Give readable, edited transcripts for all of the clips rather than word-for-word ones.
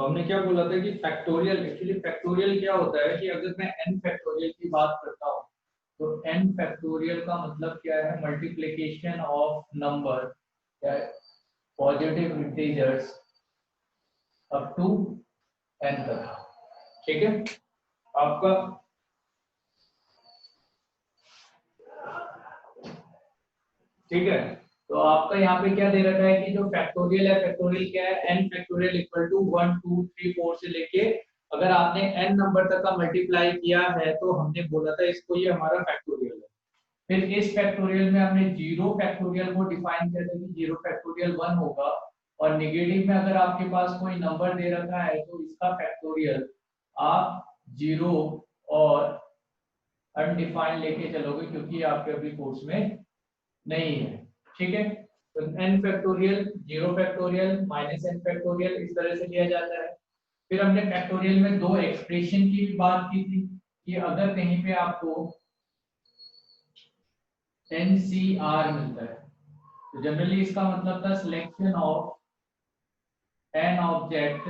तो हमने क्या बोला था कि फैक्टोरियल, एक्चुअली फैक्टोरियल क्या होता है कि अगर मैं n फैक्टोरियल की बात करता हूँ तो n फैक्टोरियल का मतलब क्या है, multiplication of number positive integers up to n तक। ठीक है, आपका ठीक है। तो आपका यहाँ पे क्या दे रखा है कि जो फैक्टोरियल है, फैक्टोरियल क्या है, n फैक्टोरियल इक्वल टू 1 2 3 4 से लेके अगर आपने n नंबर तक का मल्टीप्लाई किया है तो हमने बोला था इसको ये हमारा फैक्टोरियल है। फिर इस फैक्टोरियल में हमने जीरो फैक्टोरियल को डिफाइन किया था कि जीरो फैक्टोरियल 1 होगा, और नेगेटिव में अगर आपके पास कोई नंबर दे रखा है तो इसका फैक्टोरियल आप जीरो और अनडिफाइंड लेके चलोगे, क्योंकि आपके अभी कोर्स में नहीं है। ठीक है, तो n factorial, zero factorial, minus n factorial इस तरह से लिया जाता है। फिर हमने फैक्टोरियल में दो एक्सप्रेशन की भी बात की थी कि अगर कहीं पे आपको NCR मिलता है तो जनरली इसका मतलब था selection of n object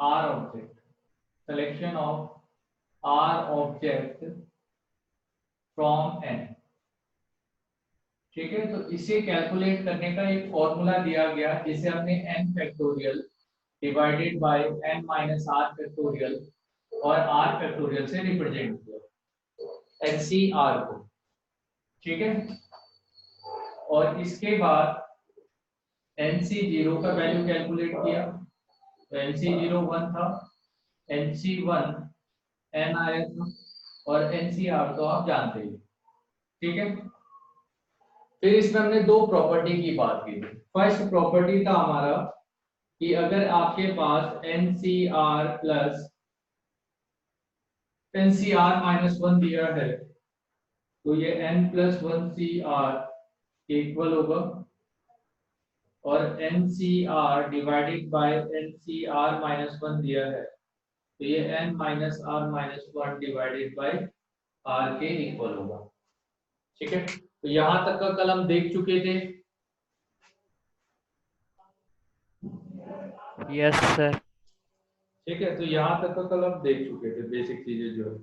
r object, selection of r object from n। ठीक है, तो इसे कैलकुलेट करने का एक फॉर्मूला दिया गया जिसे हमने n factorial divided by n minus r factorial और r फैक्टोरियल से रिप्रेजेंट किया NCR को। ठीक है, और इसके बाद NC0 का वैल्यू कैलकुलेट किया तो NC0 1 था, NC1 n आया था, और NCR तो आप जानते ही। ठीक है, फिर इसमें हमने दो प्रॉपर्टी की बात की थी। फर्स्ट प्रॉपर्टी था हमारा कि अगर आपके पास NCR प्लस NCR माइनस 1 दिया है तो ये n प्लस 1 CR इक्वल होगा, और NCR divided by NCR minus 1 दिया है तो ये n minus r minus 1 divided by r के इक्वल होगा। ठीक है, तो यहां तक का कल हम देख चुके थे। Yes sir. ठीक है, तो यहाँ तक का कल हम देख चुके थे बेसिक चीजें जो है।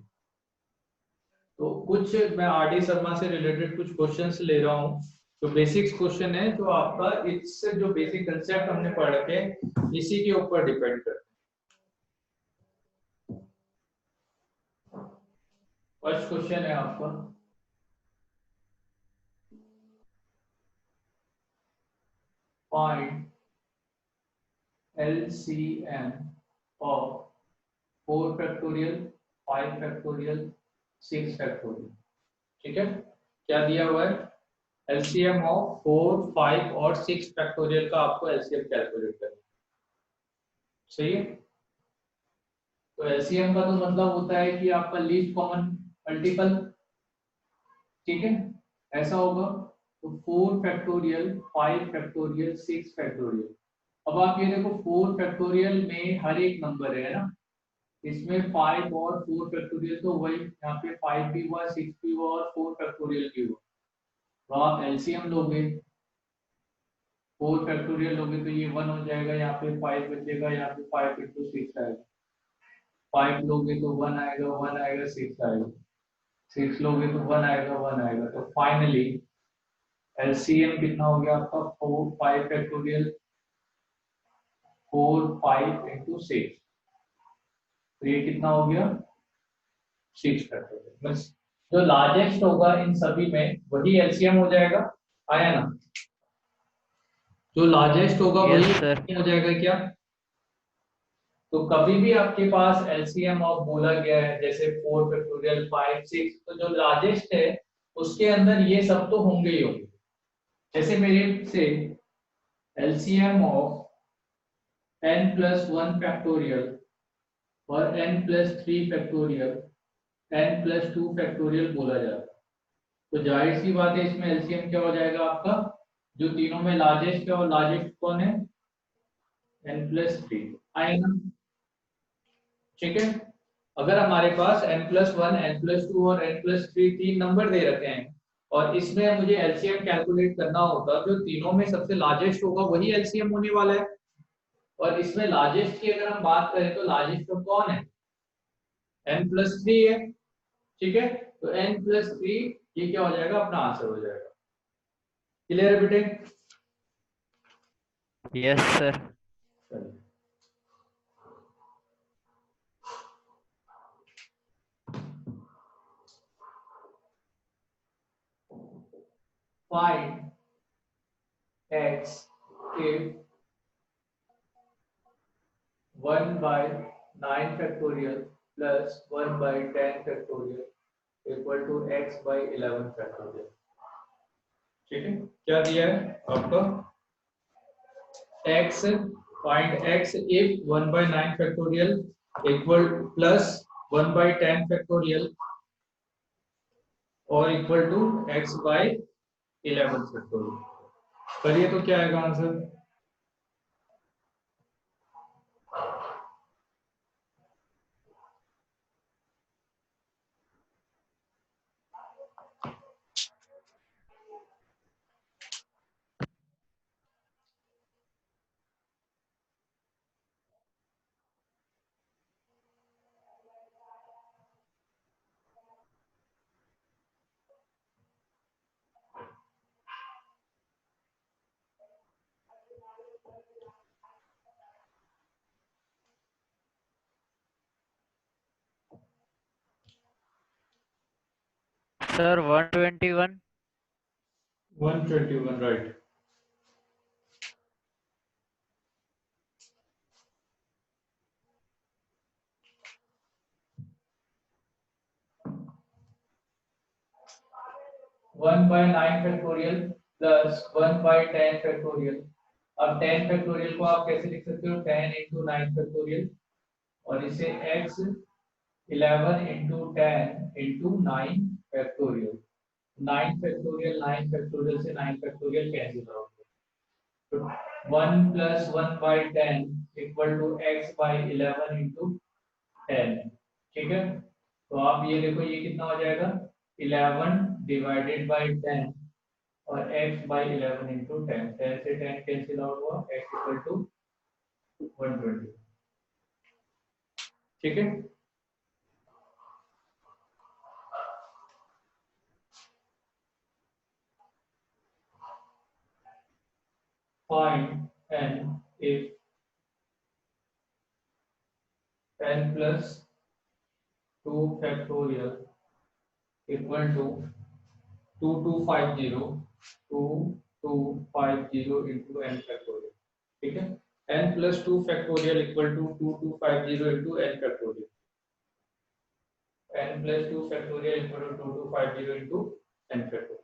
तो कुछ मैं आर डी शर्मा से रिलेटेड कुछ क्वेश्चंस ले रहा हूँ, जो बेसिक्स क्वेश्चन है जो आपका इससे जो बेसिक कंसेप्ट हमने पढ़ रखे इसी के ऊपर डिपेंड करते हैं। फर्स्ट क्वेश्चन है आपका, find LCM of 4 factorial 5 factorial 6 factorial. ठीक है, क्या दिया हुआ है, LCM ऑफ 4 5 और 6 फैक्टोरियल का आपको LCM कैलकुलेट करना। सही है, तो LCM का तो मतलब होता है कि आपका लीस्ट कॉमन मल्टीपल। ठीक है, ऐसा होगा तो 4 फैक्टोरियल 5 फैक्टोरियल 6 फैक्टोरियल। अब आप ये देखो 4 फैक्टोरियल में हर एक नंबर है ना, इसमें 5 और 4 फैक्टोरियल तो वही, यहाँ पे 5 भी हुआ 6 भी हुआ और 4 फैक्टोरियल भी हुआ। तो आप LCM लोगे, 4 फैक्टोरियल लोगे तो ये 1 हो जाएगा, यहाँ पे 5 बचेगा, यहाँ पे 5 इंटू 6 आएगा, 5 लोगे तो 1 आएगा, 1 आएगा 6 आएगा, 6 लोगे तो 1 आएगा, 1 आएगा। तो फाइनली LCM कितना हो गया आपका, 4 5 फैक्टोरियल 4 5 इंटू 6, तो ये कितना हो गया 6 फैक्टोरियल। बस जो लार्जेस्ट होगा इन सभी में वही LCM हो जाएगा, आया ना, जो लार्जेस्ट होगा यस वही सर। हो जाएगा क्या। तो कभी भी आपके पास LCM ऑफ बोला गया है जैसे 4 फैक्टोरियल 5 6, तो जो लार्जेस्ट है उसके अंदर ये सब तो होंगे ही होंगे। जैसे मेरे से LCM of n plus 1 factorial और n plus 3 factorial n plus 2 factorial बोला जाता है, तो जाहिर सी बात है इसमें LCM क्या हो जाएगा आपका, जो तीनों में लार्जेस्ट है, और लार्जेस्ट कौन है, n प्लस 3 आएगा। ठीक है, अगर हमारे पास n प्लस 1 n प्लस 2 और n प्लस 3 तीन नंबर दे रखे हैं और इसमें मुझे LCM कैलकुलेट करना होता, जो तीनों में सबसे लार्जेस्ट होगा वही LCM होने वाला है। और इसमें लार्जेस्ट की अगर हम बात करें तो लार्जेस्ट तो कौन है, n+3 है। ठीक है, तो n+3 ये क्या हो जाएगा, अपना आंसर हो जाएगा। क्लियर है बेटे? Yes sir. Find x if 1/9 factorial plus 1/10 factorial equal to x/11 factorial। ठीक है, क्या दिया है आपका, x, find x if 1/9 factorial equal plus 1/10 factorial और इक्वल टू x/11 factorial। करिए तो क्या आएगा answer, sir 121। 121 right. 1/9 factorial plus 1/10 factorial. अब 10 फैक्टोरियल को आप कैसे लिख सकते हो, 10 इंटू 9 फैक्टोरियल, और इसे x 11 into 10 into 9 factorial. 9 factorial से 9 फैक्टोरियल कैंसिल आउट, तो 1 plus 1/10 equal to x/11 into 10। ठीक है, तो आप ये देखो ये कितना हो जाएगा, 11 डिवाइडेड बाई 10 और x/11 इंटू 10, 10 से 10 कैंसिल आउट हुआ, x इक्वल टू 120। ठीक है, find n if n plus 2 factorial equal to 2250 into n factorial। ठीक है, n plus 2 factorial equal to 2250 into n factorial। n plus 2 factorial equal to 2250 into n factorial।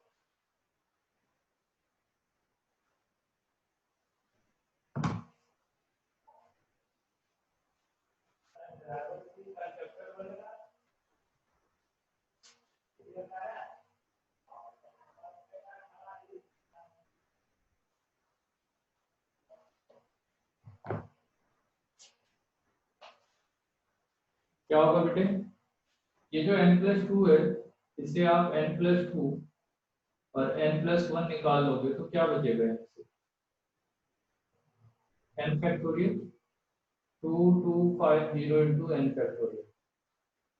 क्या होगा बेटे, ये जो n+2 है, इससे आप n+2 और n+1 निकाल लोगे तो क्या बचेगा, n factorial 2250 into n factorial.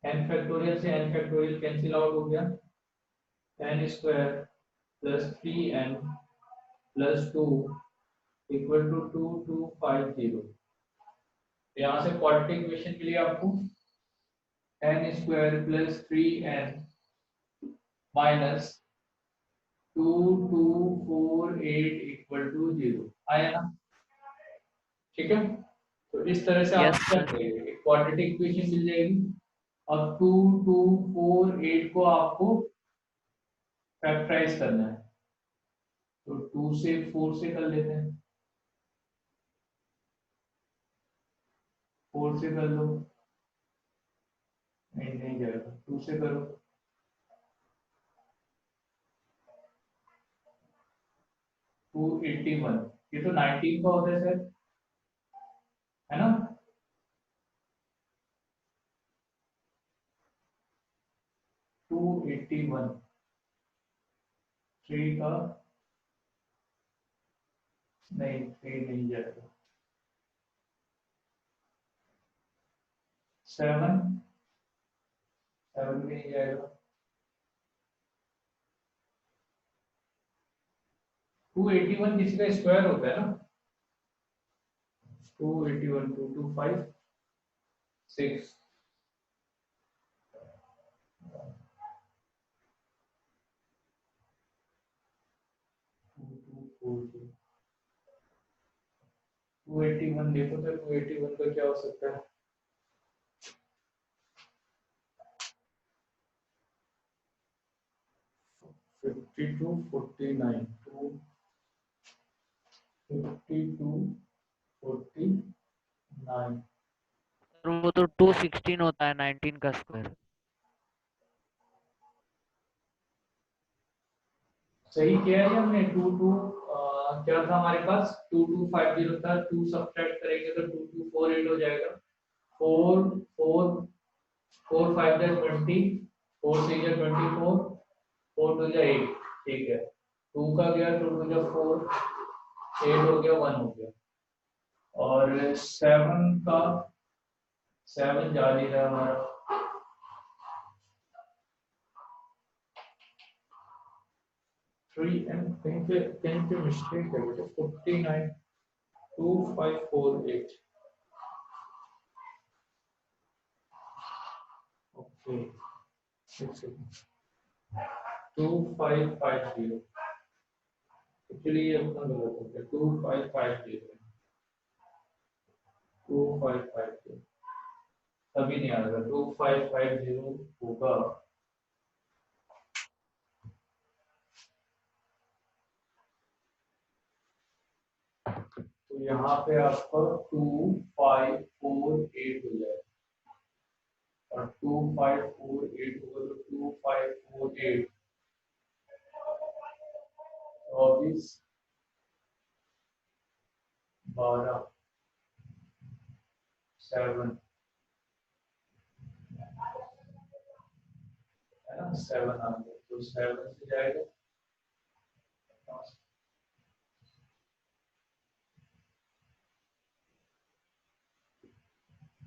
n factorial से n फैक्टोरियल कैंसिल आउट हो गया, n square plus 3n plus 2 equal to 2250। यहाँ से क्वाड्रेटिक इक्वेशन के लिए आपको n square plus 3n minus 2248 equal to 0 आया ना। ठीक है, तो इस तरह से यस आपको क्या सर। चाहिए, क्वाड्रेटिक इक्वेशन मिल जाएगी। अब 2248 को आपको फैक्टराइज करना है, तो 2 से 4 से कर लेते हैं, 4 से कर लो, नहीं जाएगा, 2 से करो, 281। ये तो 19 का होता है सर, है ना, 281 3 का, नहीं 3 नहीं जाएगा, 7 7 भी नहीं जाएगा। 281 किसी का स्क्वायर होता है ना, 281 225 6 281 देखो तो 281 का क्या हो सकता है? 52 49 52 49 सर वो तो 216 होता है 19 का स्क्वायर। सही किया है हमने। 2 क्या था हमारे पास? 2250 था, 2 सब्ट्रैक्ट करेंगे तो 2248 हो जाएगा। 4 4 4 5 जा 20, 4 6 जा 24, 4 2 जा 8। ठीक है, 2 का गया, 2 2 जा 4, 8 हो गया, 1 हो गया। और 7 का 7 जा नहीं रहा हमारा। 3 एंड कहीं पे मिस्टेक है बेटा। 49 2548 ओके, 2550 एक्चुअली ये अपना गलत हो गया। 2550 2550 अभी नहीं आएगा। 2550 होगा तो यहाँ पे आपका 2548 हो जाएगा। और 2548 होगा तो 2548 24 12 7 है ना, 7 आ गया तो 7 से जाएगा।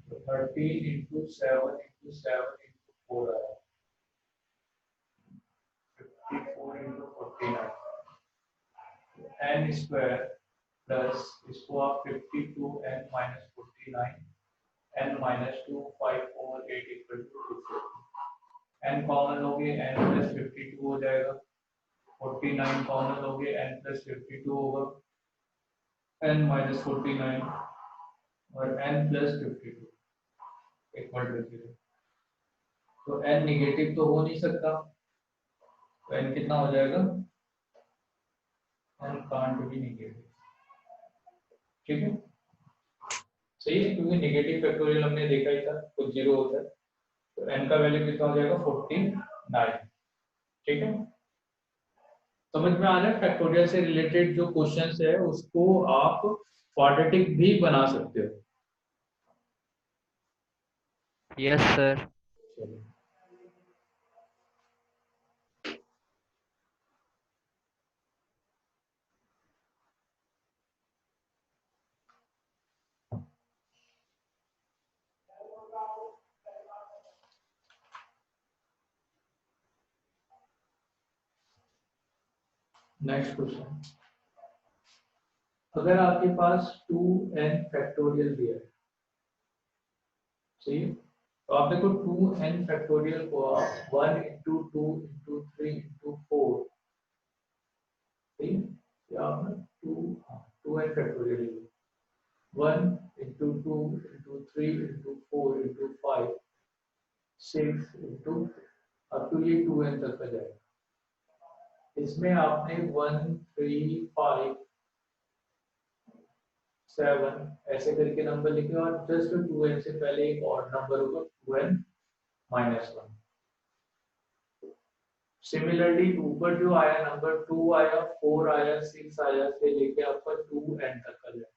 तो 13 इंटू 7 इंटू 7 इंटू 4 आया, 54 इंटू 49 एन स्क्वायर प्लस इसको आप 52 n minus 49 n minus 2548 equal to 250। N common लोगे एन प्लस 52 हो जाएगा। 49 कॉमन लोगे एन प्लस 52 होगा, एन माइनस 49 और एन प्लस 52 इक्वल टू 0। तो एन निगेटिव तो हो नहीं सकता, तो एन कितना हो जाएगा? N can't be negative. ठीक है, सही है, क्योंकि नेगेटिव फैक्टोरियल हमने देखा ही था, कुछ जीरो होता है। तो एन का वैल्यू कितना हो जाएगा? 49। ठीक है, समझ में आ रहा है? फैक्टोरियल से रिलेटेड जो क्वेश्चंस है उसको आप क्वाड्रेटिक भी बना सकते हो। Yes sir. चलिए नेक्स्ट क्वेश्चन। अगर आपके पास 2n फैक्टोरियल दिया है, सही है, तो आप देखो 2n फैक्टोरियल को आप 1 इंटू 2 इंटू 3 इंटू 4, ठीक है, या आपने 2n factorial 1 into 2 into 3 into 4 into 5 6 into अब तो ये 2n तक का जाएगा। इसमें आपने 1 3 5 7 ऐसे करके नंबर लिखे और जस्ट 2n से पहले एक और नंबर होगा 2n माइनस 1। सिमिलरली ऊपर जो आया नंबर 2 आया 4 आया 6 आया से लेके आपका 2n तक का जाए।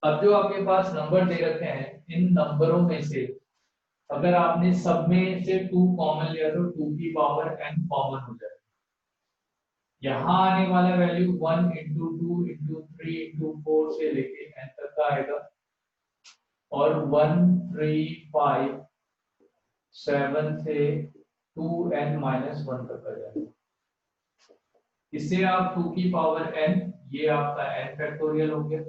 अब जो आपके पास नंबर दे रखे हैं इन नंबरों में से अगर आपने सब में से 2 कॉमन लिया तो 2 की पावर n कॉमन हो जाएगा। यहाँ आने वाला वैल्यू 1 इंटू 2 इंटू 3 इंटू 4 से लेके n तक का आएगा और 1 3 5 7 से 2n-1 तक आ जाएगा। इससे आप 2 की पावर n, ये आपका n फैक्टोरियल हो गया,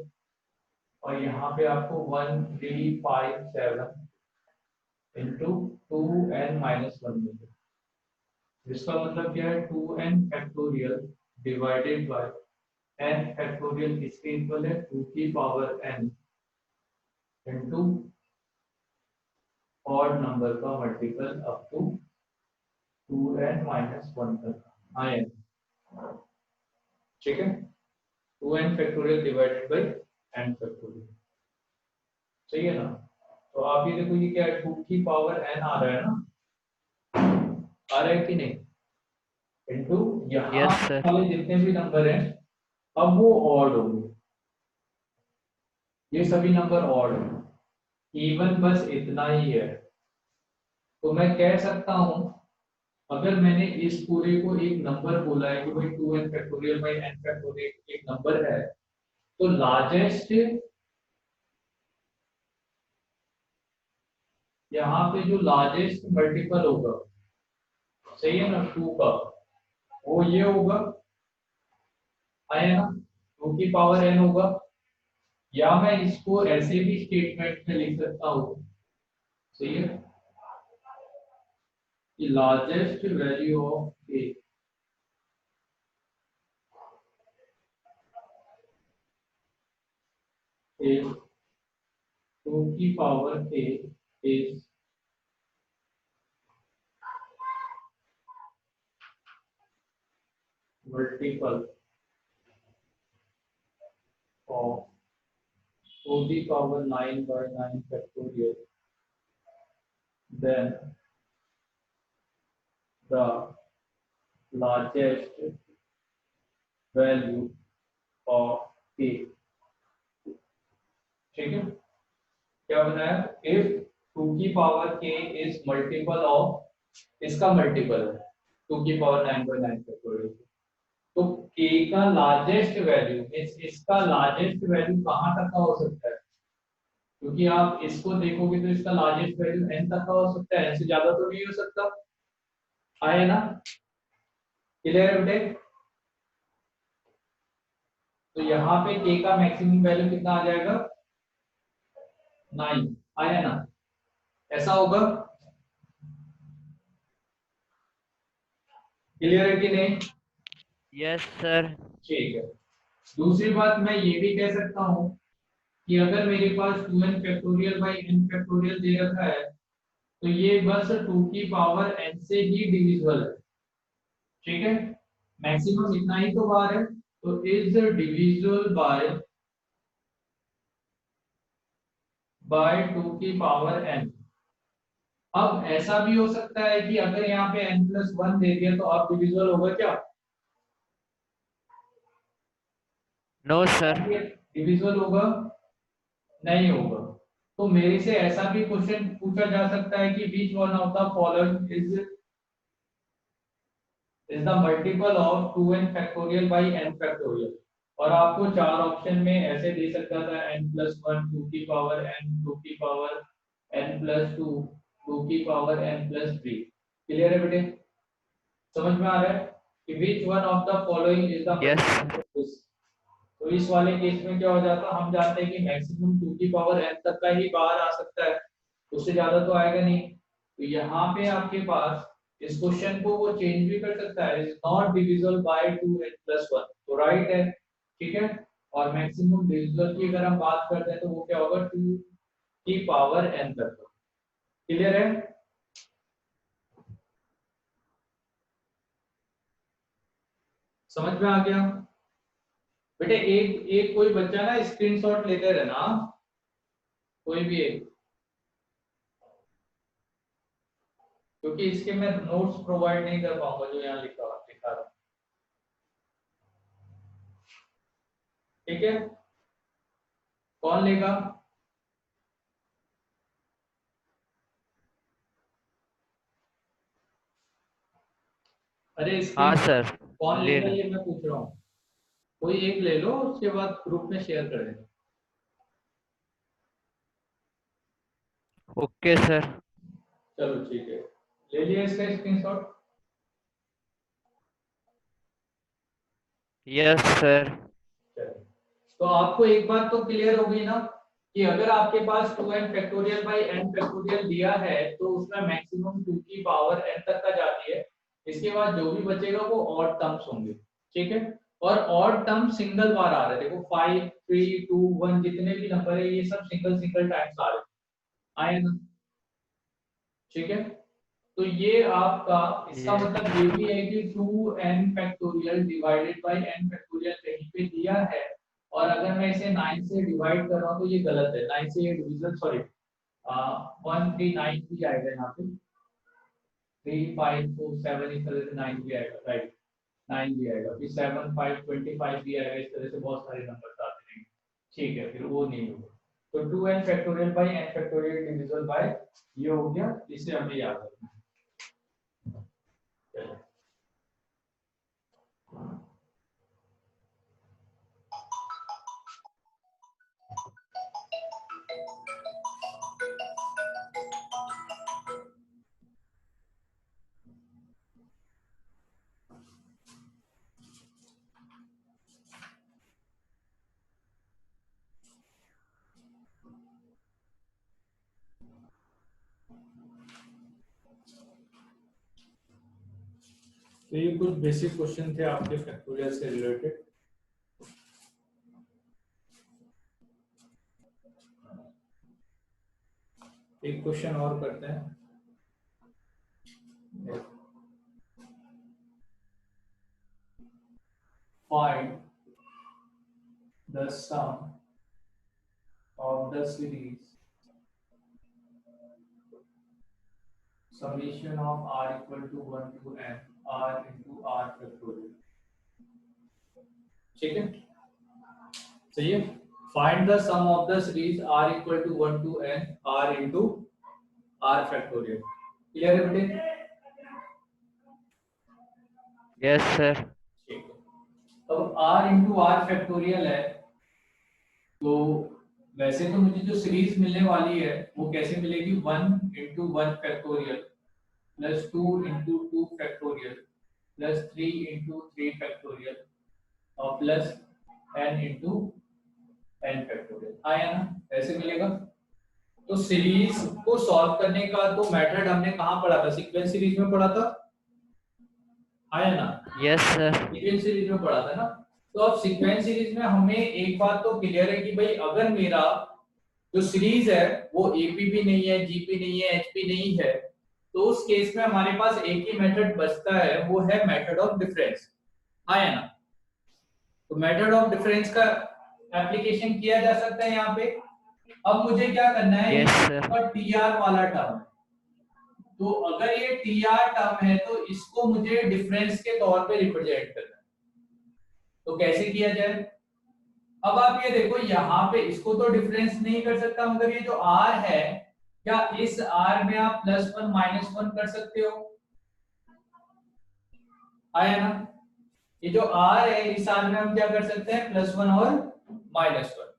और यहाँ पे आपको 1 3 5 7 इंटू 2n-1 मिलेगा। इसका मतलब क्या है, 2n factorial divided by n factorial किसके इक्वल है, 2 की power n into odd number का मल्टीपल अप टू 2n-1 तक आए। ठीक है, 2n factorial divided by n factorial, सही है ना। तो आप ये देखो, ये क्या है, 2 की पावर n आ रहा है ना, आ रहा है कि नहीं, इनटू यहाँ यस सर। वाले जितने भी नंबर हैं अब वो ऑड होंगे, ये सभी नंबर ऑड हैं। इवन बस इतना ही है। तो मैं कह सकता हूं, अगर मैंने इस पूरे को एक नंबर बोला है कि भाई 2n factorial by n factorial एक नंबर है, तो लार्जेस्ट यहाँ पे जो लार्जेस्ट मल्टीपल होगा, सही है ना, 2 का, वो ये होगा, आया ना, 2 की पावर n होगा। या मैं इसको ऐसे भी स्टेटमेंट में लिख सकता हूँ, सही है, कि largest value of a is 2 की power a is multiple of 2 की power 9 by 9 factorial, then the largest value of a। ठीक है, क्या बनाया, if 2 की power k is multiple of, इसका मल्टीपल है 2 की पावर 9 by 9 फैक्टोरियल, तो k का लार्जेस्ट वैल्यू, इसका लार्जेस्ट वैल्यू कहां तक का हो सकता है, क्योंकि आप इसको देखोगे तो इसका लार्जेस्ट वैल्यू n तक का हो सकता है, n से ज्यादा तो नहीं हो सकता, आया ना, क्लियर है बेटे। तो यहाँ पे k का मैक्सिमम वैल्यू कितना आ जाएगा, 9, आया ना, ऐसा होगा, क्लियर है कि नहीं। Yes sir. ठीक है, दूसरी बात मैं ये भी कह सकता हूँ कि अगर मेरे पास 2n factorial by n factorial दे रखा है, तो ये बस 2 की पावर n से ही डिविजिबल है, ठीक है, मैक्सिमम इतना ही तो बार है, तो इज डिविजिबल बाय 2 की पावर n। अब ऐसा भी हो सकता है कि अगर यहाँ पे n+1 दे दिया तो अब डिविजिबल होगा क्या, नो सर। डिविजिबल होगा, नहीं होगा। तो मेरे से ऐसा भी क्वेश्चन पूछा जा सकता है कि which one of the following is the multiple of 2n factorial by n factorial, और आपको चार ऑप्शन में ऐसे दे सकता था, n+1, 2 की पावर n, 2 की पावर n+2, 2 की पावर n+3। क्लियर है बेटे, समझ में आ रहा है कि which one of the following is the yes. Multiple of this. तो इस वाले केस में क्या हो जाता, हम जानते हैं कि मैक्सिमम 2 की पावर n तक का ही बाहर आ सकता है, उससे ज्यादा तो आएगा नहीं। तो यहाँ पे आपके पास इस क्वेश्चन को वो चेंज भी कर सकता है, is not divisible by 2n+1, तो राइट है, ठीक है। और मैक्सिमम डिविजिबल की अगर हम बात करते हैं तो वो क्या होगा, 2 की पावर n तक का। क्लियर है, समझ में आ गया बेटे। एक एक कोई बच्चा ना स्क्रीनशॉट लेते रहना, कोई भी एक, क्योंकि इसके मैं नोट्स प्रोवाइड नहीं कर पाऊंगा जो यहाँ लिखा रहा हूं, ठीक है। कौन लेगा, अरे हाँ स्क्रीन सर, कौन ले लेगा लो। ये मैं पूछ रहा हूँ, कोई एक ले लो, उसके बाद ग्रुप में शेयर कर देना। Okay sir. चलो ठीक है, ले लिया इसका स्क्रीनशॉट। Yes sir. तो आपको एक बात तो क्लियर हो गई ना कि अगर आपके पास 2n factorial by n factorial दिया है तो उसमें मैक्सिमम 2 की पावर n तक का जाती है। इसके बाद जो भी बचेगा वो ऑड टर्म्स होंगे, ठीक है। और ऑड टर्म सिंगल बार आ रहे हैं, देखो 5 3 2 1 जितने भी नंबर है ये सब सिंगल सिंगल टाइम्स आ रहे हैं, आए ना, ठीक है। तो ये आपका इसका ये मतलब ये भी है कि 2n factorial divided by n factorial कहीं पे दिया है, और अगर मैं इसे 9 से डिवाइड कर रहा हूँ तो ये गलत है। 9 से ये डिवीजन सॉरी 139 भी आएगा यहाँ पे, 3 5 4 7 इस तरह से 9 भी आएगा, राइट 9 भी आएगा, फिर 7 5 25 भी आएगा, इस तरह से बहुत सारे नंबर आते रहेंगे, ठीक है, फिर वो नहीं होगा। तो 2n factorial by n factorial division bye ये हो गया, इसे हमें याद रखना है। तो ये कुछ बेसिक क्वेश्चन थे आपके फैक्टोरियल से रिलेटेड। एक क्वेश्चन और करते हैं। Find the sum of the series summation of r equal to 1 to n r into r factorial, ठीक है। सही है। Find the sum of the series r equal to 1 to n r into r factorial, clear है बेटे? Yes sir. ठीक है। अब r into r factorial है, तो वैसे तो मुझे जो सीरीज मिलने वाली है वो कैसे मिलेगी, 1 into 1 factorial plus 2 into 2 factorial plus 3 into 3 factorial और plus n into n factorial, आया ना, ऐसे मिलेगा। तो सीरीज को सॉल्व करने का तो मेथड हमने कहाँ पढ़ा था, सीक्वेंस सीरीज में पढ़ा था, आया ना, यस सर। सीक्वेंस सीरीज में पढ़ा था ना। तो अब सीक्वेंस सीरीज में हमें एक बात तो क्लियर है कि भाई अगर मेरा जो सीरीज है वो एपी भी नहीं है, जीपी नहीं है, एचपी नहीं है, तो उस केस में हमारे पास एक ही मेथड बचता है, वो है मेथड ऑफ डिफरेंस, आया ना। तो मेथड ऑफ डिफरेंस का एप्लीकेशन किया जा सकता है यहाँ पे। अब मुझे क्या करना है, यस ये सर। टीआर वाला टर्म है, तो अगर ये टीआर टर्म है तो इसको मुझे डिफरेंस के तौर पे रिप्रेजेंट करना है। तो कैसे किया जाए, अब आप ये देखो यहाँ पे इसको तो डिफरेंस नहीं कर सकता, मगर ये जो r है, क्या इस r में आप +1 -1 कर सकते हो, आया ना। ये जो r है इस r में हम क्या कर सकते हैं, +1 और -1।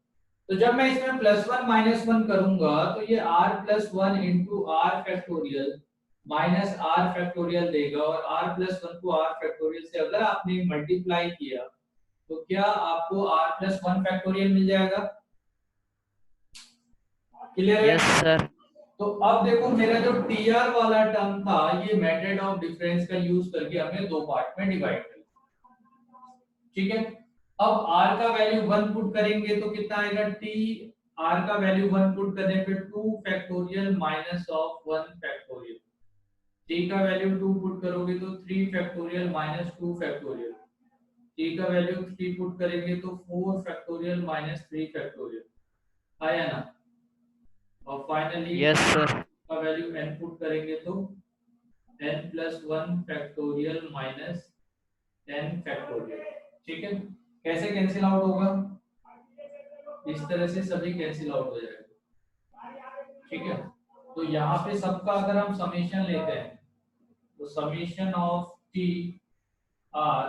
तो जब मैं इसमें +1 -1 करूंगा तो ये r+1 into r factorial minus r factorial देगा, और r+1 को r फैक्टोरियल से अगर आपने मल्टीप्लाई किया तो क्या आपको r+1 फैक्टोरियल मिल जाएगा, क्लियर है? Yes sir. तो अब देखो मेरा जो टीआर वाला टर्म था, ये मेथड ऑफ डिफरेंस का यूज करके हमें दो पार्ट में डिवाइड कर, ठीक है। अब r का वैल्यू 1 पुट करेंगे तो कितना आएगा, t r का वैल्यू 1 पुट करने पे 2 factorial minus of 1 factorial, t का वैल्यू 2 पुट करोगे तो 3 फैक्टोरियल माइनस 2 फैक्टोरियल, t का वैल्यू 3 पुट करेंगे तो 4 फैक्टोरियल माइनस 3 फैक्टोरियल, आया ना। और फाइनली यस सर। का वैल्यू n पुट करेंगे तो n+1 फैक्टोरियल माइनस 10 फैक्टोरियल, ठीक है। कैसे कैंसिल आउट होगा, इस तरह से सभी कैंसिल आउट हो जाएगा, ठीक है। तो यहाँ पे सबका अगर हम समेशन लेते हैं तो समेशन ऑफ टी आर,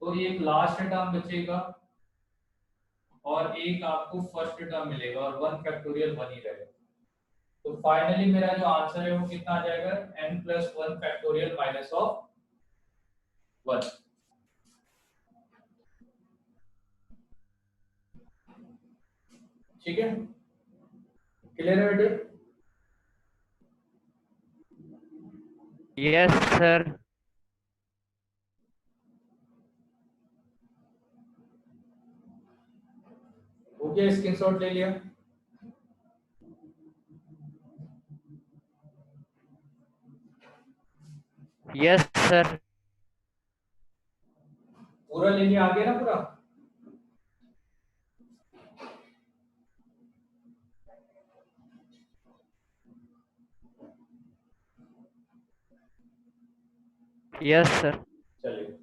तो एक लास्ट टर्म बचेगा और एक आपको फर्स्ट टर्म मिलेगा, और 1 फैक्टोरियल 1 ही रहेगा, तो फाइनली मेरा जो आंसर है वो कितना आ जाएगा, n+1 फैक्टोरियल माइनस ऑफ 1। ठीक है, क्लियर है बेटे? Yes sir. हो गया, स्क्रीनशॉट ले लिया? Yes sir. पूरा ले लिया, आ गया ना पूरा? Yes sir. चलिए,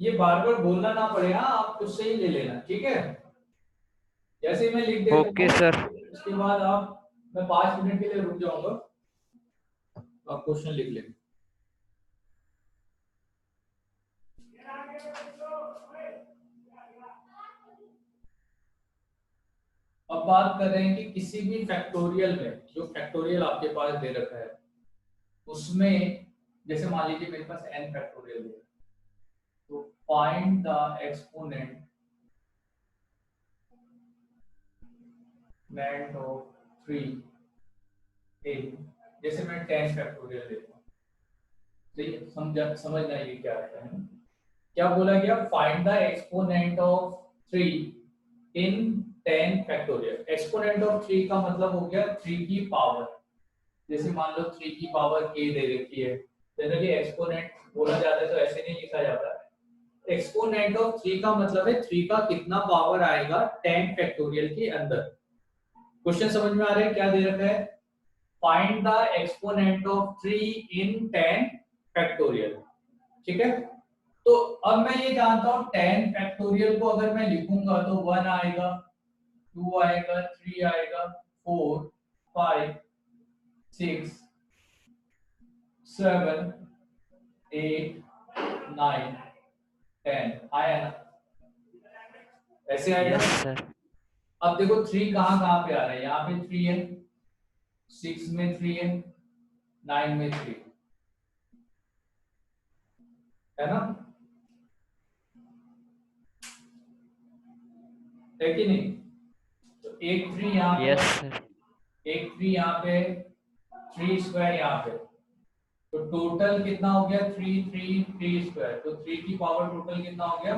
ये बार बार बोलना ना पड़ेगा, आप खुद से ही ले लेना, ठीक है? जैसे ही मैं लिख देता ओके हूँ सर। उसके बाद आप, मैं 5 मिनट के लिए रुक जाऊंगा, आप क्वेश्चन लिख लें। अब बात कर रहे हैं कि किसी भी फैक्टोरियल में, जो फैक्टोरियल आपके पास दे रखा है उसमें, जैसे मान लीजिए मेरे पास n फैक्टोरियल है, तो फाइंड द एक्सपोनेंट ऑफ 3 इन, जैसे मैं 10 फैक्टोरियल लेता हूँ, तो ये समझना ये क्या आता है। क्या बोला गया, find the exponent of 3 in 10 factorial. Exponent of 3 का मतलब हो गया 3 की पावर। जैसे मान लो 3 की पावर k दे रखी है, जनरली एक्सपोनेंट बोला जाता है तो ऐसे नहीं लिखा जाता है। एक्सपोनेंट ऑफ 3 का मतलब है 3 का कितना पावर आएगा 10 फैक्टोरियल के अंदर। क्वेश्चन समझ में आ रहा है क्या दे रखा है? Find the exponent of 3 in 10 factorial. ठीक है, तो अब मैं ये जानता हूं 10 फैक्टोरियल को अगर मैं लिखूंगा तो 1 आएगा, 2 आएगा, 3 आएगा, 4, 5, 6, 7, 8, 9, 10 आया ना? ऐसे आएगा। Yes sir. अब देखो 3 कहाँ कहाँ पे आ रहा है, यहाँ पे 3 है, 6 में 3 है, 9 में 3 है ना, है कि नहीं? तो एक 3 यहाँ पे, यस सर। एक 3 यहाँ पे, 3 स्क्वायर यहाँ पे, तो टोटल कितना हो गया 3 3 3 स्क्वायर, तो 3 की पावर टोटल कितना हो गया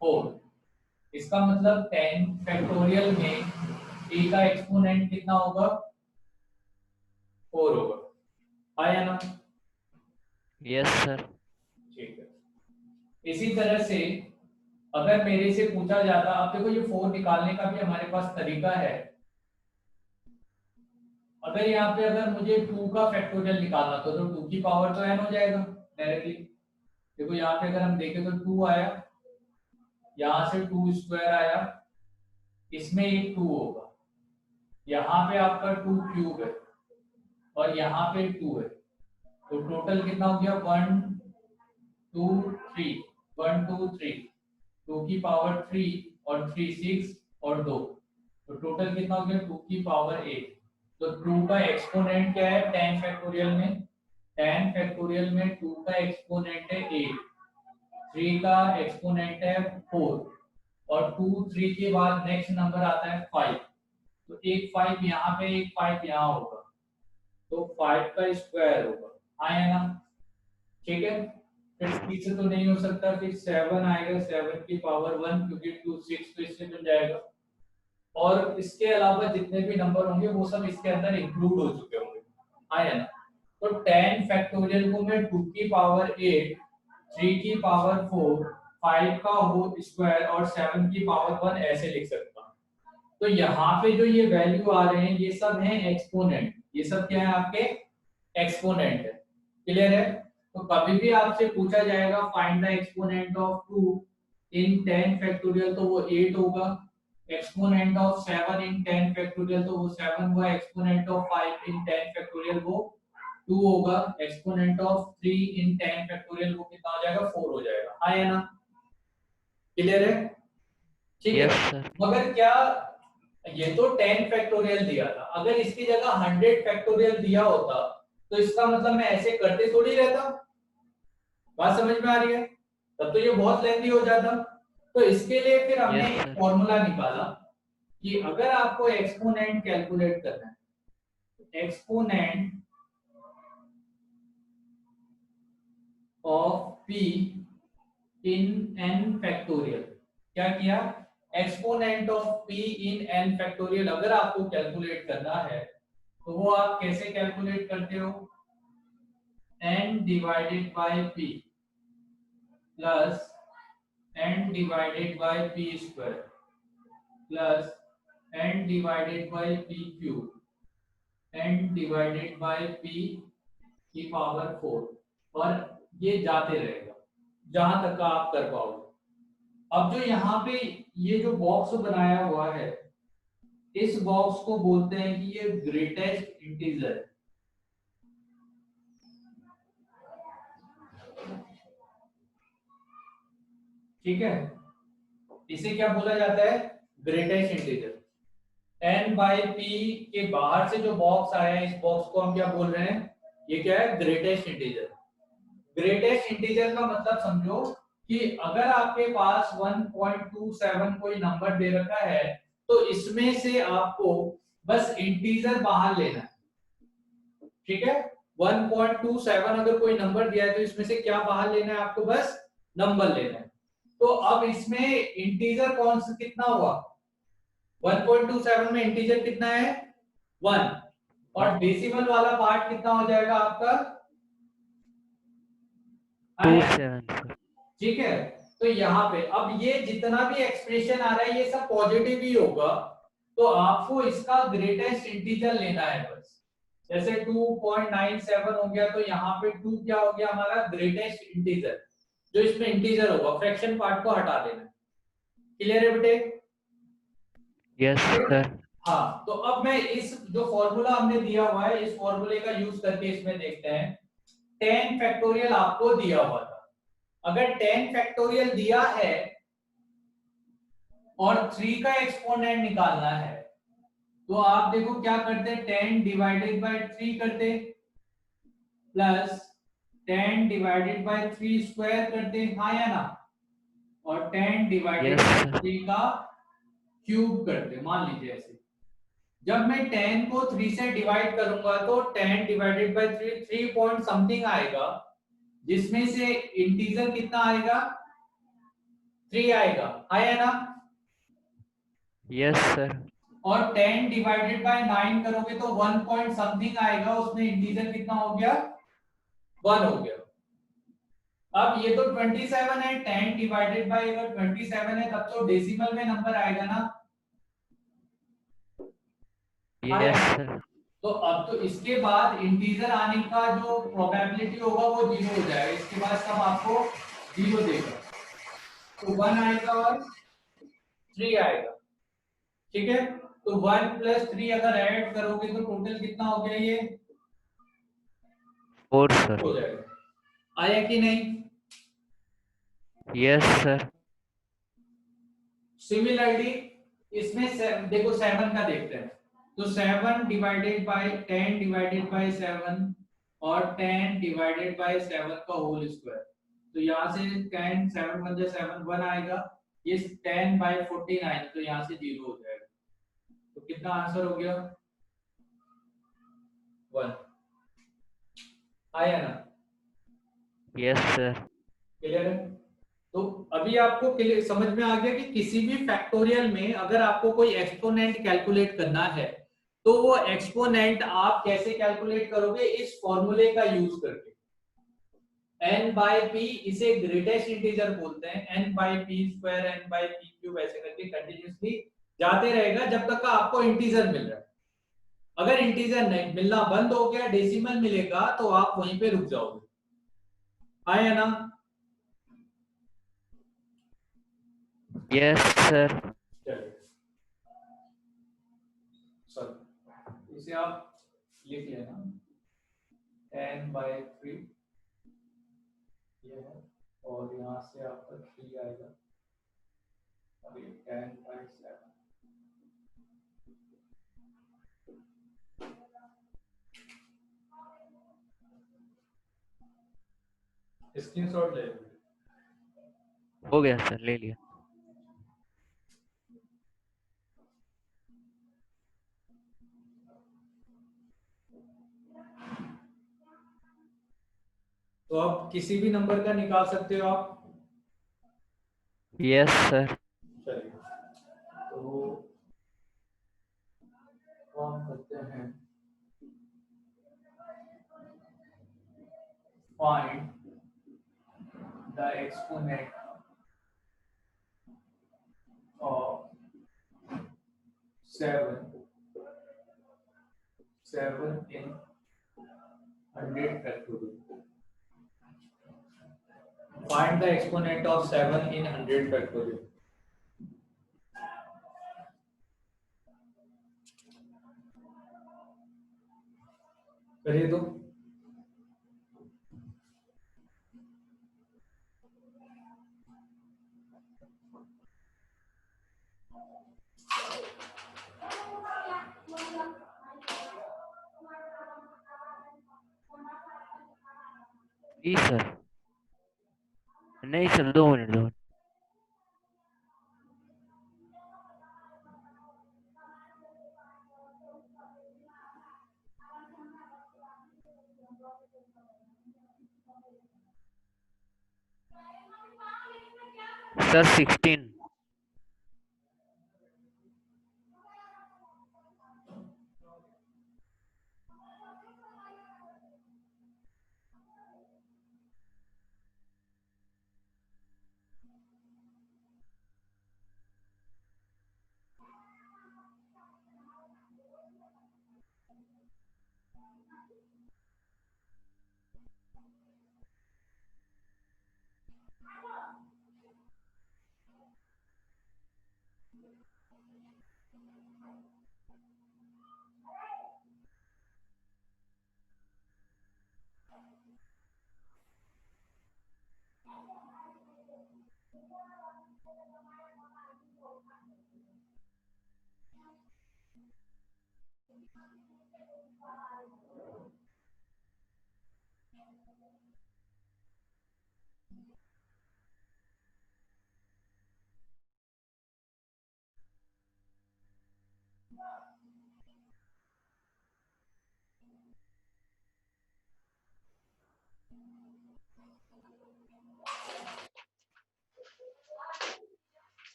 4। इसका मतलब 10 फैक्टोरियल में a का एक्सपोनेंट कितना होगा 4 होगा। आया ना? Yes sir. ठीक है, इसी तरह से अगर मेरे से पूछा जाता, आप देखो ये 4 निकालने का भी हमारे पास तरीका है। अगर यहाँ पे अगर मुझे 2 का फैक्टोरियल निकालना तो 2 की पावर तो n हो जाएगा डायरेक्टली। देखो यहाँ पे अगर हम देखें तो 2 आया, यहाँ से 2 स्क्वायर आया, इसमें एक 2 होगा, यहाँ पे आपका 2 क्यूब है और यहाँ पे 2 है, तो टोटल कितना हो गया 1 2 3, 1 2 3, 2 की पावर 3 और 3 6 और 2, तो टोटल कितना हो गया 2 की पावर 8। तो 2 का एक्सपोनेंट क्या है 10 फैक्टोरियल में? 10 फैक्टोरियल में 2 का एक्सपोनेंट है 8, 3 का एक्सपोनेंट है 4 और 2 3 के बाद नेक्स्ट नंबर आता है 5, तो एक 5 यहाँ पे एक 5 यहाँ होगा, तो 5 का स्क्वायर होगा। आया ना? ठीक है, फिर पीछे तो नहीं हो सकता, फिर 7 आएगा, 7 की पावर 1, क्योंकि 2 6 तो इससे बन जाएगा, और इसके अलावा जितने भी नंबर होंगे वो सब इसके अंदर इंक्लूड हो चुके होंगे। आया ना? तो 10 फैक्टोरियल को मैं 2 की पावर 8, 3 की पावर 4, 5 का होल स्क्वायर और 7 की पावर 1 ऐसे लिख सकता हूं। तो यहाँ पे जो ये वैल्यू आ रहे हैं ये सब हैं एक्सपोनेंट, ये सब क्या है आपके एक्सपोनेंट है। क्लियर है? तो कभी भी आपसे पूछा जाएगा find the exponent of 2 in 10 factorial तो वो 8 होगा, एक्सपोनेंट ऑफ 7 इन 10 फैक्टोरियल तो वो 7 हुआ, एक्सपोनेंट ऑफ 5 इन 10 फैक्टोरियल वो 2 होगा, एक्सपोनेंट ऑफ 3 इन 10 फैक्टोरियल वो कितना हो जाएगा 4 हो जाएगा। हाँ या ना? क्लियर है? ठीक यस है। सर। मगर क्या, ये तो 10 फैक्टोरियल दिया था, अगर इसकी जगह 100 फैक्टोरियल दिया होता तो इसका मतलब मैं ऐसे करते थोड़ी रहता। बात समझ में आ रही है? तब तो ये बहुत लेंथी हो जाता। तो इसके लिए फिर हमने यस एक सर। फॉर्मूला निकाला कि अगर आपको एक्सपोनेंट कैलकुलेट करना है, exponent of p in n factorial, क्या किया, exponent of p in n factorial अगर आपको कैलकुलेट करना है तो वो आप कैसे कैलकुलेट करते हो, n divided by p plus n divided by p square plus n divided by p cube n divided by p की पावर 4, और ये जाते रहेगा जहां तक का आप कर पाओगे। अब जो यहाँ पे ये जो बॉक्स बनाया हुआ है, इस बॉक्स को बोलते हैं कि ये ग्रेटेस्ट इंटीजर है। ठीक है, इसे क्या बोला जाता है, greatest integer. n by P के बाहर से जो बॉक्स आया है, इस बॉक्स को हम क्या बोल रहे हैं, ये क्या है, ग्रेटेस्ट इंटीजर। ग्रेटेस्ट इंटीजर का मतलब समझो कि अगर आपके पास 1.27 कोई नंबर दे रखा है तो इसमें से आपको बस इंटीजर बाहर लेना है। ठीक है, 1.27 अगर कोई नंबर दिया है तो इसमें से क्या बाहर लेना है आपको, बस नंबर लेना है। तो अब इसमें इंटीजर कौन सा कितना हुआ, 1.27 में इंटीजर कितना है, 1, और डेसिमल वाला पार्ट कितना हो जाएगा आपका, 27 सर। ठीक है। तो यहाँ पे अब ये जितना भी एक्सप्रेशन आ रहा है ये सब पॉजिटिव ही होगा, तो आपको इसका ग्रेटेस्ट इंटीजर लेना है बस। जैसे 2.97 हो गया तो यहाँ पे 2 क्या हो गया हमारा ग्रेटेस्ट इंटीजर, जो इसमें इंटीजर होगा, फ्रैक्शन पार्ट को हटा देना। क्लियर है बेटे? Yes sir. हाँ, तो अब मैं इस जो फॉर्मूला हमने दिया हुआ है इस फॉर्मूले का यूज करके इसमें देखते हैं। 10 फैक्टोरियल आपको दिया हुआ था, अगर 10 फैक्टोरियल दिया है और 3 का एक्सपोनेंट निकालना है तो आप देखो क्या करते, 10 डिवाइडेड बाय 3 करते प्लस 10 डिवाइडेड बाय 3 स्क्वायर करते, हाँ या ना, और 10 डिवाइडेड यस बाय सर। 3 का क्यूब करते। मान लीजिए ऐसे, जब मैं 10 को 3 से डिवाइड करूंगा तो 10 डिवाइडेड बाय 3 3 पॉइंट समथिंग आएगा, जिसमें से इंटीजर कितना आएगा, 3 आएगा, आया ना। Yes sir. और 10 डिवाइडेड बाय 9 करोगे तो 1 पॉइंट समथिंग आएगा, उसमें इंटीजर कितना हो गया, 1 हो गया। अब ये तो 27 है, 10 डिवाइडेड बाय अगर 27 है तब तो डेसिमल में नंबर आएगा ना, आया यस ना? सर। तो अब तो इसके बाद इंटीजर आने का जो प्रोबेबिलिटी होगा वो 0 हो जाएगा, इसके बाद सब आपको 0 देगा, तो 1 आएगा और 3 आएगा। ठीक है, तो 1 प्लस 3 अगर ऐड करोगे तो टोटल कितना हो गया, ये 4 सर। हो जाएगा। आया कि नहीं? Yes sir. सिमिलरली इसमें देखो 7 का देखते हैं, तो 7 डिवाइडेड बाय 10 डिवाइडेड बाय 7 और 10 डिवाइडेड बाय 7 का होल स्क्वायर, तो यहाँ से 10 7 1 जा 7 1 आएगा, ये 10 बाय 49 तो यहाँ से 0 हो जाएगा, तो कितना आंसर हो गया, 1। आया ना? Yes sir. क्लियर है? तो अभी आपको क्लियर समझ में आ गया कि किसी भी फैक्टोरियल में अगर आपको कोई एक्सपोनेंट कैलकुलेट करना है तो वो एक्सपोनेंट आप कैसे कैलकुलेट करोगे, इस फॉर्मूले का यूज करके। n बाय p इसे ग्रेटेस्ट इंटीजर बोलते हैं, n by p square n by p cube ऐसे करके कंटिन्यूअसली जाते रहेगा जब तक का आपको इंटीजर मिल रहा है। अगर इंटीजर नहीं मिलना बंद हो गया, डेसिमल मिलेगा, तो आप वहीं पे रुक जाओगे। आया ना? Yes sir. चलिए सर इसे आप लिख लेना, 10 बाय 3 ये है, और यहाँ से आपका 3 आएगा अभी 10/7 स्क्रीनशॉट ले लो। हो गया सर, ले लिया। तो अब किसी भी नंबर का निकाल सकते हो आप। Yes sir. चलिए तो हम करते हैं find the exponent of 7 in 100 factorial. Find the exponent of 7 in 100 factorial. करिए तो। जी सर। नहीं सर, 2 मिनट 2 मिनट। सर 16।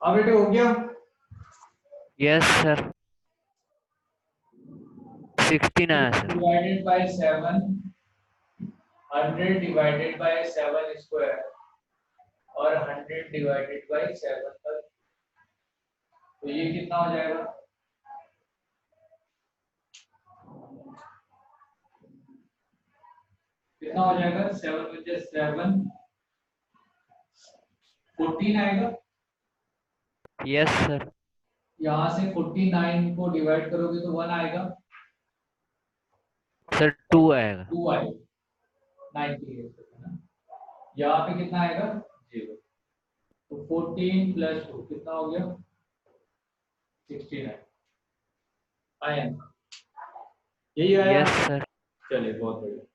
हाँ बेटे हो गया। Yes sir. 16 आया sir. Divided by 7 100 divided by 7 square और 100 डिवाइडेड बाय 7 तक। तो ये कितना हो जाएगा? कितना हो जाएगा? 7 with 7 14 आएगा। Yes sir. यहाँ से 49 को डिवाइड करोगे तो 1 आएगा। सर 2 आएगा। 2 आएगा। 98 है ना। यहाँ पे कितना आएगा? 0। तो 14 प्लस 2 कितना हो गया? 69 आया ना? यही आया। Yes sir. चलिए बहुत बढ़िया।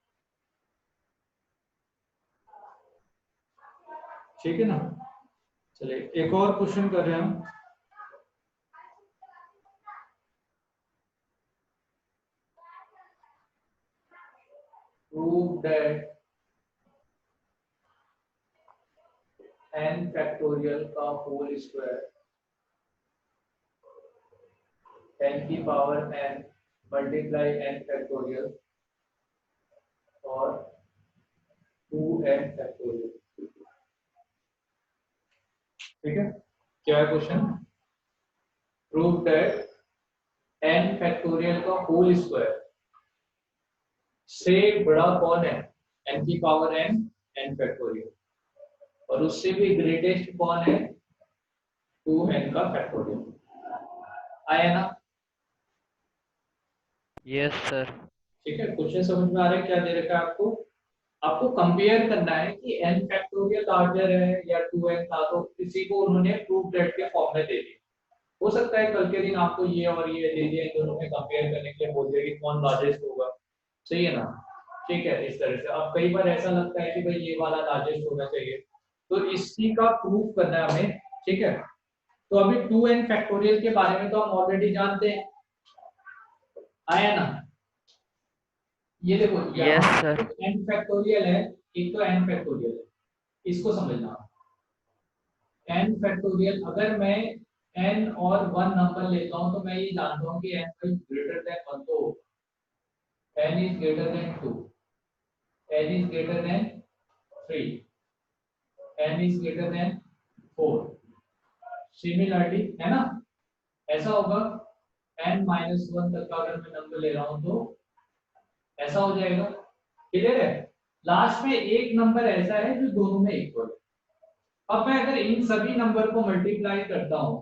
ठीक है ना। चलिए एक और क्वेश्चन कर रहे हैं हम। प्रूव दैट n फैक्टोरियल का होल स्क्वायर n की power n multiply n factorial और 2n फैक्टोरियल। ठीक है। क्या है question? Prove that n factorial का होल स्क्वायर से बड़ा कौन है? n की पावर n n फैक्टोरियल और उससे भी ग्रेटेस्ट कौन है? 2n का फैक्टोरियल। आया ना? Yes sir. ठीक है। क्वेश्चन समझ में आ रहा है क्या दे रखा है आपको? आपको कंपेयर करना है कि n फैक्टोरियल लार्जर है या 2n था, तो इसी को उन्होंने प्रूफ दैट के फॉर्म में दे दिया। हो सकता है कल के दिन आपको ये और ये दे दिया, इन दोनों में कंपेयर करने के लिए बोल दिया कि कौन लार्जेस्ट होगा, सही है ना। ठीक है, इस तरह से अब कई बार ऐसा लगता है कि भाई ये वाला लार्जेस्ट होना चाहिए, तो इसी का प्रूफ करना है हमें। ठीक है, तो अभी 2n फैक्टोरियल के बारे में तो हम ऑलरेडी जानते हैं, आया ना। ये देखो यस यहाँ सर। n फैक्टोरियल है, एक तो n फैक्टोरियल है, इसको समझना। n फैक्टोरियल अगर मैं n और 1 नंबर लेता हूं तो मैं ये जानता हूं कि n इज ग्रेटर देन 1 तो n is greater then 2, n is greater then 3, n is greater then 4। Similarly है ना, ऐसा होगा n माइनस 1 तक का अगर मैं नंबर ले रहा हूं तो ऐसा हो जाएगा। क्लियर है, लास्ट में एक नंबर ऐसा है जो दोनों में इक्वल है। अब मैं अगर इन सभी नंबर को मल्टीप्लाई करता हूं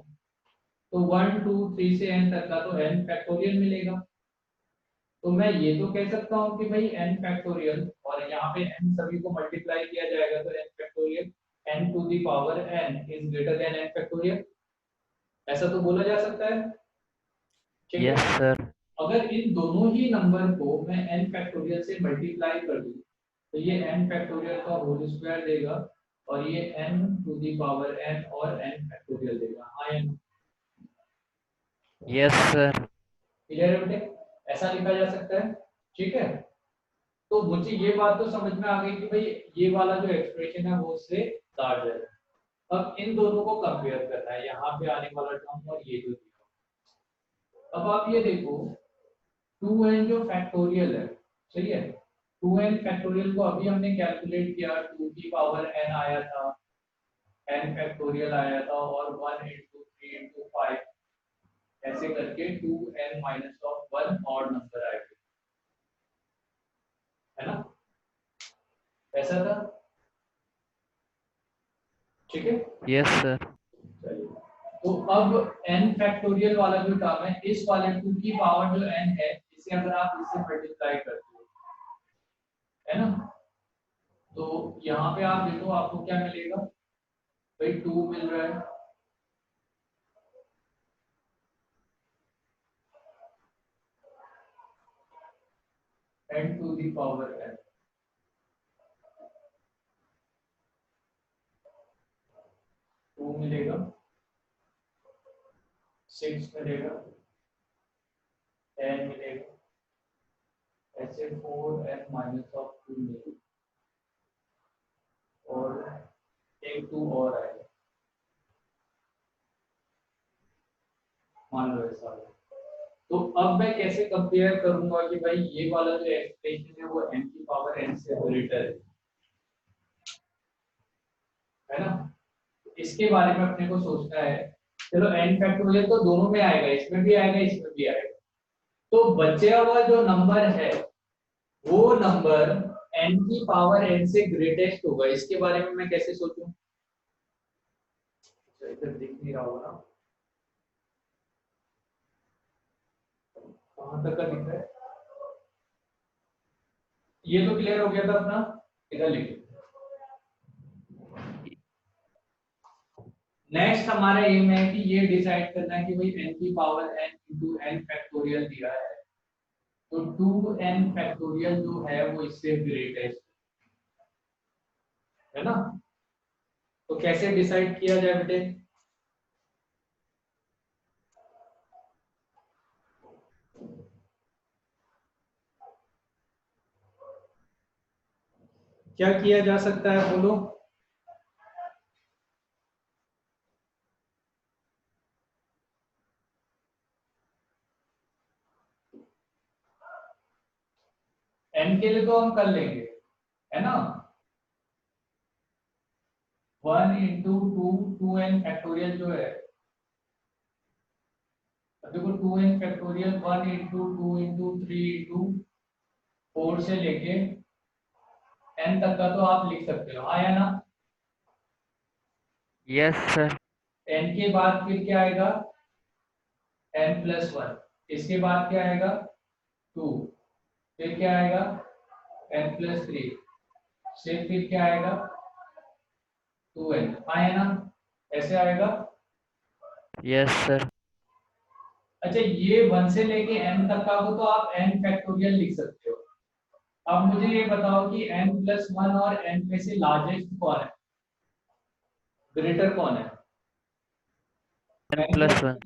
तो 1 2 3 से n तक का तो n फैक्टोरियल मिलेगा। तो मैं ये तो कह सकता हूँ कि भाई n फैक्टोरियल, और यहाँ पे n सभी को मल्टीप्लाई किया जाएगा तो n factorial n to the power n is greater than n factorial, ऐसा तो बोला जा सकता है। ठीक है, यस सर। अगर इन दोनों ही नंबर को मैं n फैक्टोरियल से मल्टीप्लाई कर दूं तो ये n फैक्टोरियल का होल स्क्वायर देगा और ये n to the power n और n फैक्टोरियल देगा। हाँ या no? Yes sir. क्लियर है बेटे, ऐसा लिखा जा सकता है। ठीक है, तो मुझे ये बात तो समझ में आ गई कि भाई ये वाला जो एक्सप्रेशन है वो उससे लार्ज है। अब इन दोनों को कंपेयर करना है, यहाँ पे आने वाला टर्म और ये जो दिया। अब आप ये देखो 2n जो फैक्टोरियल है, सही है, 2n फैक्टोरियल को अभी हमने कैलकुलेट किया, 2 की पावर n आया था, n फैक्टोरियल आया था और 1 इंटू 3 इंटू 5 ऐसे करके 2n माइनस ऑफ 1 और नंबर आएगा, है ना, ऐसा था। ठीक है, यस सर। चलिए, तो अब n फैक्टोरियल वाला जो टर्म है, इस वाले 2 की पावर जो n है, इसे अगर आप इससे मल्टीप्लाई करते हो, है ना, तो यहाँ पे आप देखो आपको क्या मिलेगा, भाई 2 मिल रहा है, n to the power n, 2 मिलेगा, 6 मिलेगा, 10 मिलेगा, ऐसे 4n माइनस ऑफ 2 मिलेगा और एक 2 और आएगा, मान लो ऐसा है। तो अब मैं कैसे कंपेयर करूंगा कि भाई ये वाला जो एक्सप्रेशन है वो n की पावर n से ग्रेटर है ना, इसके बारे में अपने को सोचना है। चलो n फैक्टोरियल तो दोनों में आएगा, इसमें भी आएगा इसमें भी आएगा, तो बचा हुआ जो नंबर है वो नंबर n की पावर n से ग्रेटेस्ट होगा, इसके बारे में मैं कैसे सोचूं। अच्छा, इधर दिख नहीं रहा होगा ना, कहां तक का दिख रहा है, ये तो क्लियर हो गया था अपना, इधर लिखिए। नेक्स्ट हमारा एम है कि ये डिसाइड करना है कि भाई n की power n into n factorial दिया है, तो 2n फैक्टोरियल जो है वो इससे ग्रेटेस्ट है ना। तो कैसे डिसाइड किया जाए बेटे, क्या किया जा सकता है बोलो। n के लिए तो हम कर लेंगे, है ना, 1 इंटू 2 2n फैक्टोरियल जो है, अब देखो 2n factorial 1 into 2 into 3 into 4 से लेके n तक का तो आप लिख सकते हो, हाँ या ना। Yes sir. n के बाद फिर क्या आएगा, n प्लस 1, इसके बाद क्या आएगा 2, फिर क्या आएगा n प्लस 3, से फिर क्या आएगा 2n, आए ना, ऐसे आएगा। Yes sir. अच्छा ये 1 से लेके n तक का हो तो आप n फैक्टोरियल लिख सकते हो। अब मुझे ये बताओ कि n+1 और n में से लार्जेस्ट कौन है, ग्रेटर कौन है? n n plus plus one.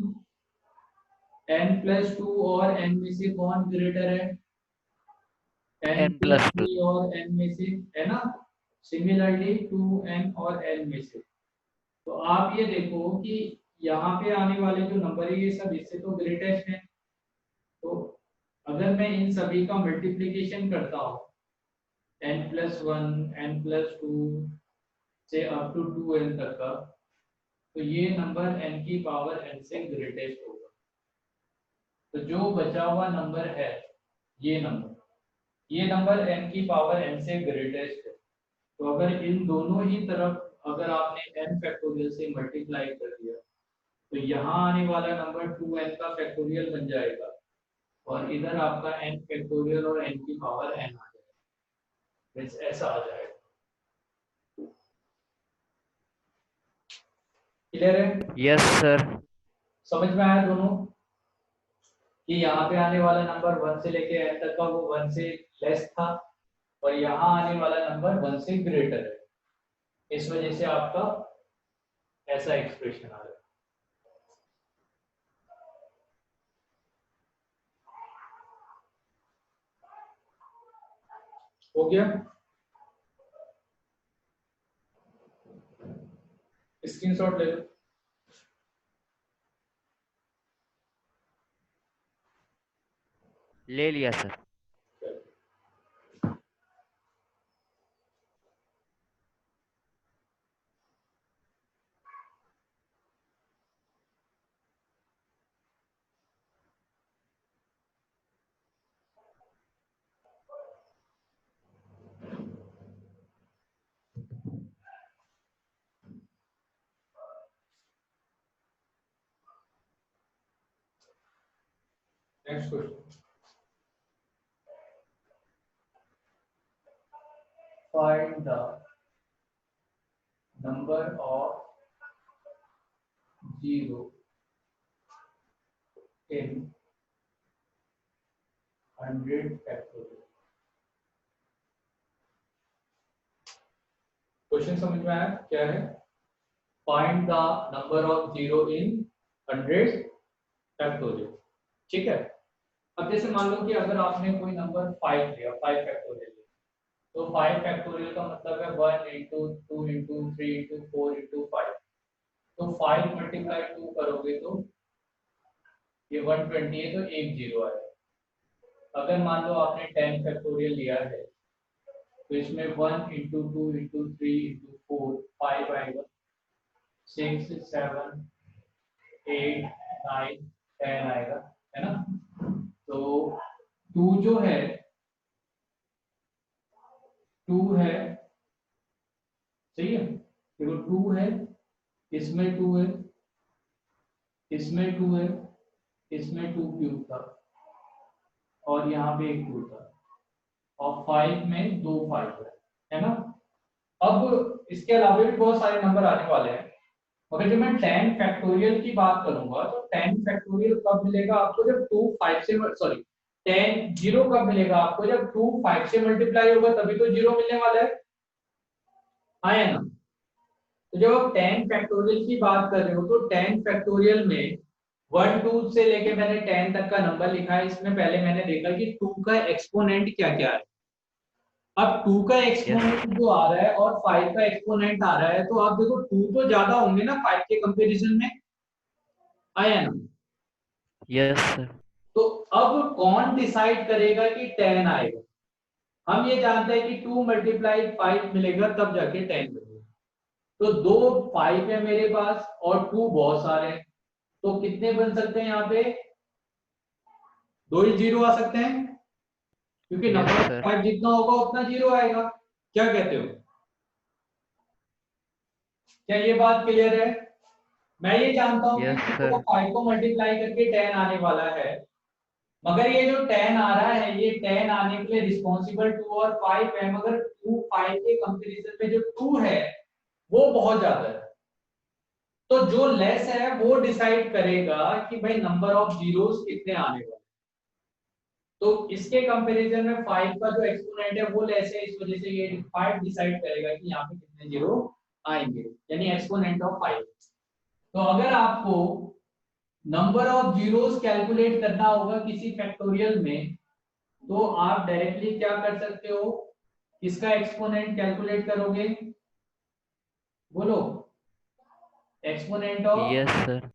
n+2 और n में से कौन ग्रेटर है? n n plus plus two. 3 और n में से, है ना। सिमिलरली 2n और n में से। तो आप ये देखो कि यहाँ पे आने वाले जो नंबर है ये सब इससे तो ग्रेटेस्ट है। तो अगर मैं इन सभी का मल्टीप्लिकेशन करता हूँ n+1 n+2 से अप टू 2n तक का, तो ये नंबर n की पावर n से ग्रेटेस्ट होगा। तो जो बचा हुआ नंबर है ये नंबर n की पावर n से ग्रेटेस्ट है। तो अगर इन दोनों ही तरफ अगर आपने n फैक्टोरियल से मल्टीप्लाई कर दिया तो यहाँ आने वाला नंबर 2n का फैक्टोरियल बन जाएगा और इधर आपका n फैक्टोरियल और n की पावर n आ जाएगा, ऐसा आ जाएगा। क्लियर है? Yes sir. समझ में आया दोनों कि यहाँ पे आने वाला नंबर 1 से लेके n तक का वो 1 से लेस था और यहाँ आने वाला नंबर 1 से ग्रेटर है, इस वजह से आपका ऐसा एक्सप्रेशन आ रहा है। हो गया? स्क्रीनशॉट ले लो। ले लिया sir. Next question, find the number of zero in 100 factorial। Question समझ में आया क्या है? Find the number of zero in 100 factorial. ठीक है। अब जैसे मान लो कि अगर आपने कोई नंबर 5 लिया, 5 फैक्टोरियल, तो 5 फैक्टोरियल का मतलब है 1 इंटू 2 इंटू 3 इंटू 4 इंटू 5। तो 5 मल्टीप्लाई 2 करोगे तो ये 120 है, तो एक जीरो आएगा। अगर मान लो आपने 10 फैक्टोरियल लिया है तो इसमें 1 इंटू 2 इंटू 3 इंटू 4 5 आएगा, 6 7 8 9 10 आएगा, है ना। तो 2 जो है 2 है, सही है, देखो 2 है, इसमें 2 है, इसमें 2 है, इसमें 2 क्यूब था और यहाँ पे एक 2 था और 5 में 2 5 है ना। अब इसके अलावा भी बहुत सारे नंबर आने वाले हैं, मगर जब मैं 10 फैक्टोरियल की बात करूंगा तो 10 फैक्टोरियल कब मिलेगा आपको, जब 2 5 से, सॉरी 10 जीरो कब मिलेगा आपको, जब 2 5 से मल्टीप्लाई होगा तभी तो जीरो मिलने वाला है, आया ना। तो जब आप 10 फैक्टोरियल की बात कर रहे हो तो 10 फैक्टोरियल में 1 2 से लेके मैंने 10 तक का नंबर लिखा है, इसमें पहले मैंने देखा कि 2 का एक्सपोनेंट क्या क्या है। अब 2 का एक्सपोनेंट यस जो आ रहा है और 5 का एक्सपोनेंट आ रहा है, तो आप देखो 2 तो ज्यादा होंगे ना 5 के कंपैरिजन में, आया ना। Yes sir. तो अब कौन डिसाइड करेगा कि 10 आएगा? हम ये जानते हैं कि 2 मल्टीप्लाई 5 मिलेगा तब जाके 10 मिलेगा। तो दो 5 है मेरे पास और 2 बहुत सारे हैं, तो कितने बन सकते हैं यहाँ पे? 2 ही जीरो आ सकते हैं, क्योंकि यस नंबर सर। 5 जितना होगा उतना जीरो आएगा। क्या कहते हो? क्या ये बात क्लियर है? मैं ये जानता हूँ कि यस 2 और सर। 5 को मल्टीप्लाई करके 10 आने वाला है, मगर ये जो 10 आ रहा है, ये 10 आने के लिए रिस्पॉन्सिबल 2 और 5 है, मगर 2 5 के कंपैरिजन में जो 2 है वो बहुत ज्यादा है। तो जो लेस है वो डिसाइड करेगा कि भाई नंबर ऑफ जीरोस कितने आने वाले। तो इसके कंपैरिजन में 5 का जो एक्सपोनेंट है वो लेस है, इस वजह से ये 5 डिसाइड करेगा कि यहाँ पे कितने जीरो आएंगे, यानी एक्सपोनेंट ऑफ 5। तो अगर आपको नंबर ऑफ जीरोस कैलकुलेट करना होगा किसी फैक्टोरियल में, तो आप डायरेक्टली क्या कर सकते हो, किसका एक्सपोनेंट कैलकुलेट करोगे, बोलो। Exponent of yes sir.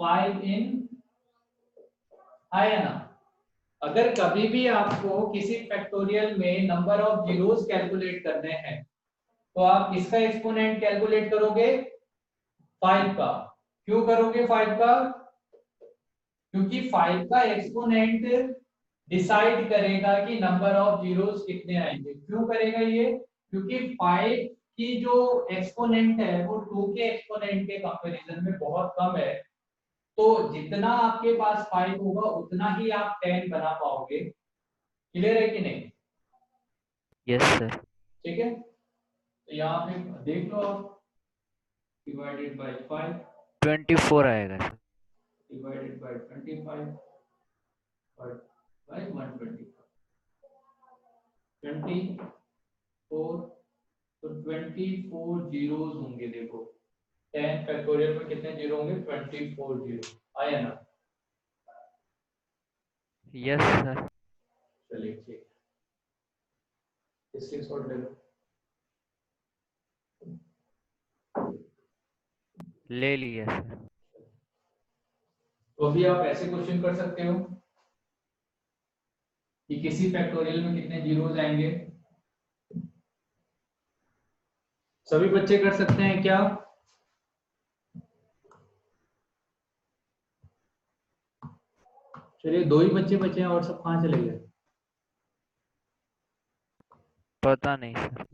5 इन, है ना। अगर कभी भी आपको किसी फैक्टोरियल में नंबर ऑफ जीरोस कैलकुलेट करने हैं, तो आप किसका एक्सपोनेंट कैलकुलेट करोगे, 5 का। क्यों करोगे 5 का, क्योंकि 5 का एक्सपोनेंट डिसाइड करेगा कि नंबर ऑफ जीरोस कितने आएंगे। क्यों करेगा ये, क्योंकि 5 की जो एक्सपोनेंट है वो 2 के एक्सपोनेंट के कंपैरिजन में बहुत कम है। तो जितना आपके पास 5 होगा उतना ही आप 10 बना पाओगे। क्लियर है कि नहीं? Yes sir. ठीक है, तो यहाँ पे देख लो आप, डिवाइडेड बाय 5 24 आएगा सर। डिवाइडेड बाय 25 और बाय 125, 24। तो 24 जीरोस होंगे, देखो 10 फैक्टोरियल में कितने जीरो होंगे, 24 जीरो। आया ना? Yes sir. चलिए ठीक, इसके शॉर्ट ले लो। ले लिया सर। तो अभी आप ऐसे क्वेश्चन कर सकते हो कि किसी फैक्टोरियल में कितने जीरोस आएंगे। सभी बच्चे कर सकते हैं क्या? चलिए, 2 ही बच्चे बचे हैं, और सब कहाँ चले गए? पता नहीं सर।